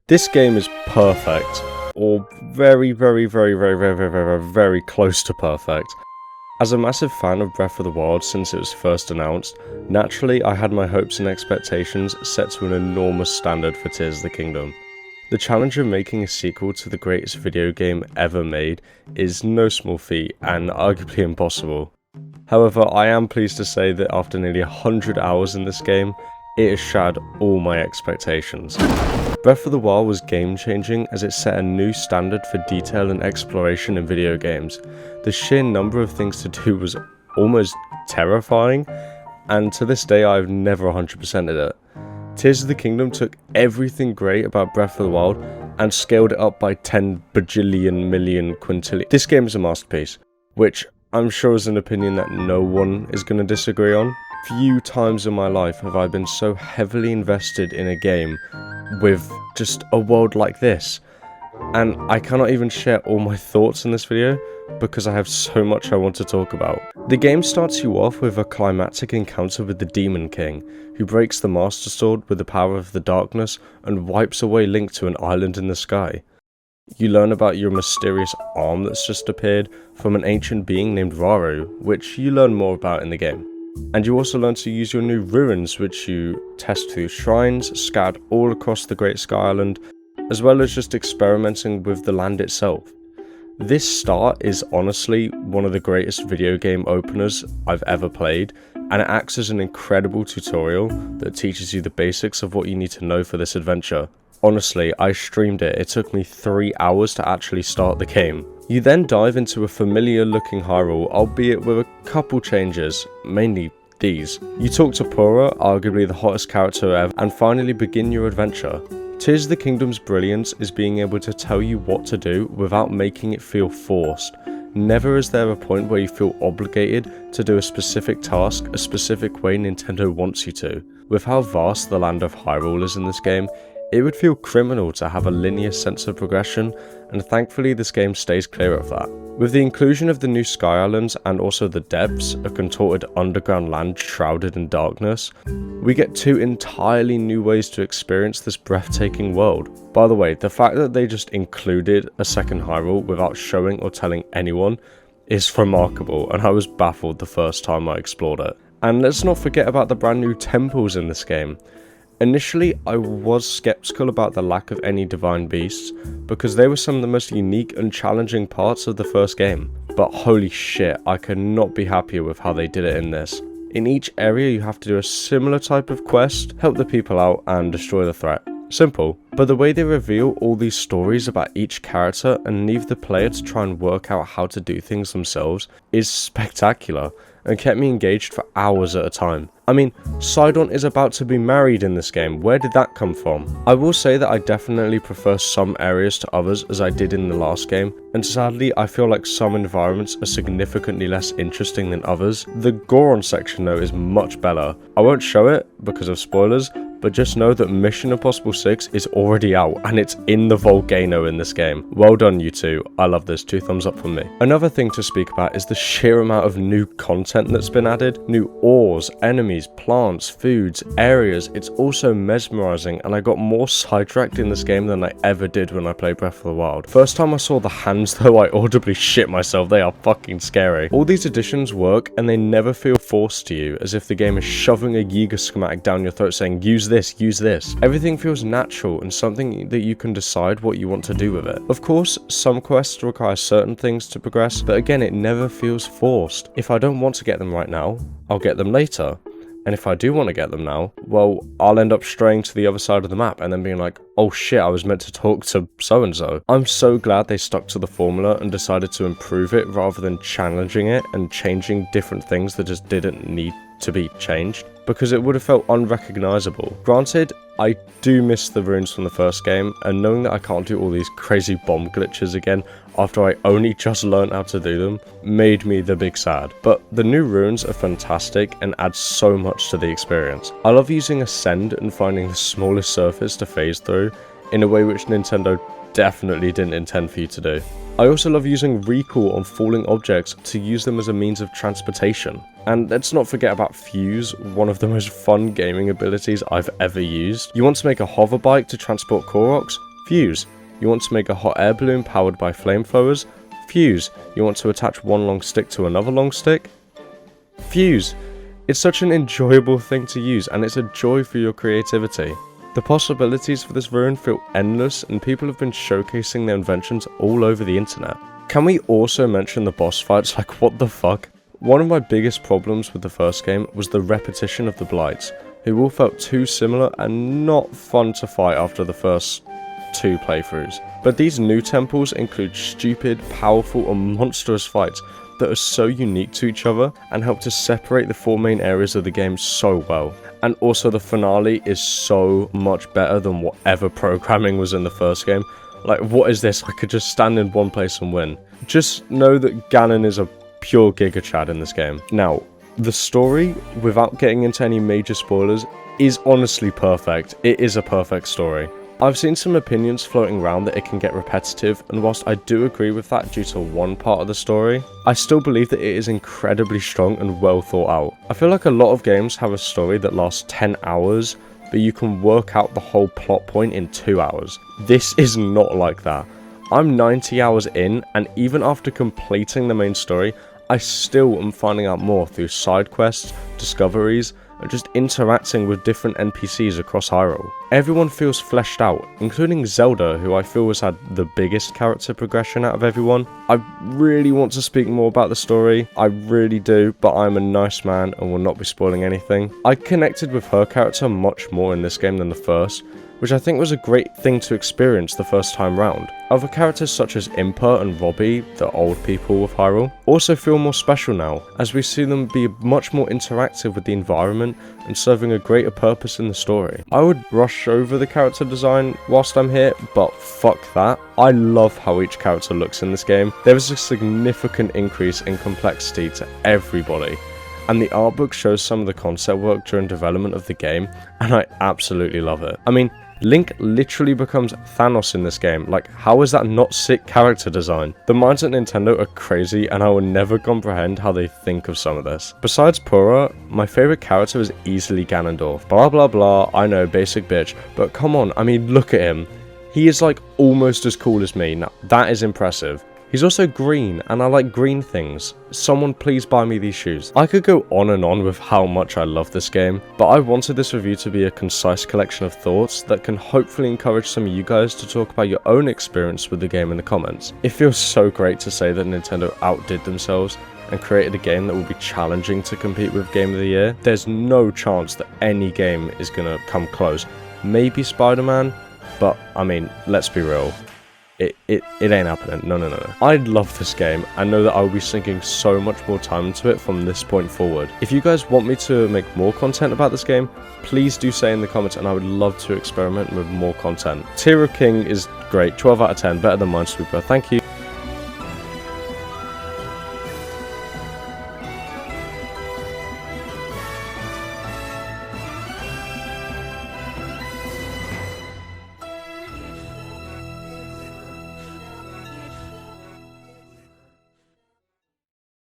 This game is perfect, or very, very, very, very, very, very, very, very close to perfect. As a massive fan of Breath of the Wild since it was first announced, naturally I had my hopes and expectations set to an enormous standard for Tears of the Kingdom. The challenge of making a sequel to the greatest video game ever made is no small feat and arguably impossible. However, I am pleased to say that after nearly 100 hours in this game, it has shattered all my expectations. Breath of the Wild was game-changing as it set a new standard for detail and exploration in video games. The sheer number of things to do was almost terrifying, and to this day I've never 100%ed it. Tears of the Kingdom took everything great about Breath of the Wild and scaled it up by 10 bajillion million quintillion. This game is a masterpiece, which I'm sure is an opinion that no one is going to disagree on. Few times in my life have I been so heavily invested in a game with just a world like this, and I cannot even share all my thoughts in this video because I have so much I want to talk about. The game starts you off with a climactic encounter with the Demon King, who breaks the Master Sword with the power of the darkness and wipes away Link to an island in the sky. You learn about your mysterious arm that's just appeared from an ancient being named Raru, which you learn more about in the game. And you also learn to use your new ruins, which you test through shrines scattered all across the Great Sky Island, as well as just experimenting with the land itself. This start is honestly one of the greatest video game openers I've ever played, and it acts as an incredible tutorial that teaches you the basics of what you need to know for this adventure. Honestly, I streamed it. It took me 3 hours to actually start the game. You then dive into a familiar looking Hyrule, albeit with a couple changes, mainly these. You talk to Pura, arguably the hottest character ever, and finally begin your adventure. Tears of the Kingdom's brilliance is being able to tell you what to do without making it feel forced. Never is there a point where you feel obligated to do a specific task a specific way Nintendo wants you to. With how vast the land of Hyrule is in this game, it would feel criminal to have a linear sense of progression, and thankfully this game stays clear of that. With the inclusion of the new Sky Islands and also the depths, a contorted underground land shrouded in darkness, we get two entirely new ways to experience this breathtaking world. By the way, the fact that they just included a second Hyrule without showing or telling anyone is remarkable, and I was baffled the first time I explored it. And let's not forget about the brand new temples in this game. Initially, I was skeptical about the lack of any divine beasts, because they were some of the most unique and challenging parts of the first game. But holy shit, I could not be happier with how they did it in this. In each area you have to do a similar type of quest, help the people out and destroy the threat. Simple, but the way they reveal all these stories about each character and leave the player to try and work out how to do things themselves is spectacular, and kept me engaged for hours at a time. I mean, Sidon is about to be married in this game. Where did that come from? I will say that I definitely prefer some areas to others as I did in the last game, and sadly I feel like some environments are significantly less interesting than others. The Goron section though is much better. I won't show it because of spoilers, but just know that Mission Impossible 6 is already out and it's in the volcano in this game. Well done you two, I love this, 2 thumbs up from me. Another thing to speak about is the sheer amount of new content that's been added. New ores, enemies, plants, foods, areas. It's also mesmerizing, and I got more sidetracked in this game than I ever did when I played Breath of the Wild. First time I saw the hands though, I audibly shit myself, they are fucking scary. All these additions work and they never feel forced to you, as if the game is shoving a Yiga schematic down your throat saying use this, use this. Everything feels natural and something that you can decide what you want to do with it. Of course, some quests require certain things to progress, but again it never feels forced. If I don't want to get them right now, I'll get them later. And if I do want to get them now, well, I'll end up straying to the other side of the map and then being like, oh shit, I was meant to talk to so-and-so. I'm so glad they stuck to the formula and decided to improve it rather than challenging it and changing different things that just didn't need to be changed, because it would have felt unrecognizable. Granted, I do miss the runes from the first game, and knowing that I can't do all these crazy bomb glitches again after I only just learned how to do them made me the big sad. But the new runes are fantastic and add so much to the experience. I love using Ascend and finding the smallest surface to phase through in a way which Nintendo definitely didn't intend for you to do. I also love using recall on falling objects to use them as a means of transportation. And let's not forget about Fuse, one of the most fun gaming abilities I've ever used. You want to make a hover bike to transport Koroks? Fuse, you want to make a hot air balloon powered by flamethrowers. Fuse, you want to attach one long stick to another long stick. Fuse, it's such an enjoyable thing to use and it's a joy for your creativity. The possibilities for this rune feel endless and people have been showcasing their inventions all over the internet. Can we also mention the boss fights? Like, what the fuck? One of my biggest problems with the first game was the repetition of the Blights, who all felt too similar and not fun to fight after the first 2 playthroughs. But these new temples include stupid, powerful and monstrous fights that are so unique to each other and help to separate the 4 main areas of the game so well. And also the finale is so much better than whatever programming was in the first game. Like, what is this? I could just stand in one place and win. Just know that Ganon is a pure Giga Chad in this game. Now, the story, without getting into any major spoilers, is honestly perfect. It is a perfect story. I've seen some opinions floating around that it can get repetitive, and whilst I do agree with that due to one part of the story, I still believe that it is incredibly strong and well thought out. I feel like a lot of games have a story that lasts 10 hours, but you can work out the whole plot point in 2 hours. This is not like that. I'm 90 hours in, and even after completing the main story, I still am finding out more through side quests, discoveries, and just interacting with different NPCs across Hyrule. Everyone feels fleshed out, including Zelda, who I feel has had the biggest character progression out of everyone. I really want to speak more about the story, I really do, but I'm a nice man and will not be spoiling anything. I connected with her character much more in this game than the first, which I think was a great thing to experience the first time round. Other characters such as Impa and Robbie, the old people of Hyrule, also feel more special now, as we see them be much more interactive with the environment and serving a greater purpose in the story. I would brush over the character design whilst I'm here, but fuck that. I love how each character looks in this game. There is a significant increase in complexity to everybody, and the art book shows some of the concept work during development of the game, and I absolutely love it. I mean, Link literally becomes Thanos in this game. Like, how is that not sick character design? The minds at Nintendo are crazy, and I will never comprehend how they think of some of this. Besides Purah, my favorite character is easily Ganondorf. Blah blah blah, I know, basic bitch, but come on, I mean, look at him. He is like almost as cool as me. Now, that is impressive. He's also green, and I like green things. Someone please buy me these shoes. I could go on and on with how much I love this game, but I wanted this review to be a concise collection of thoughts that can hopefully encourage some of you guys to talk about your own experience with the game in the comments. It feels so great to say that Nintendo outdid themselves and created a game that will be challenging to compete with Game of the Year. There's no chance that any game is gonna come close. Maybe Spider-Man, but I mean, let's be real. It ain't happening. No. I love this game and know that I will be sinking so much more time into it from this point forward. If you guys want me to make more content about this game, please do say in the comments and I would love to experiment with more content. Tier of King is great, 12 out of 10, better than Minesweeper. Thank you.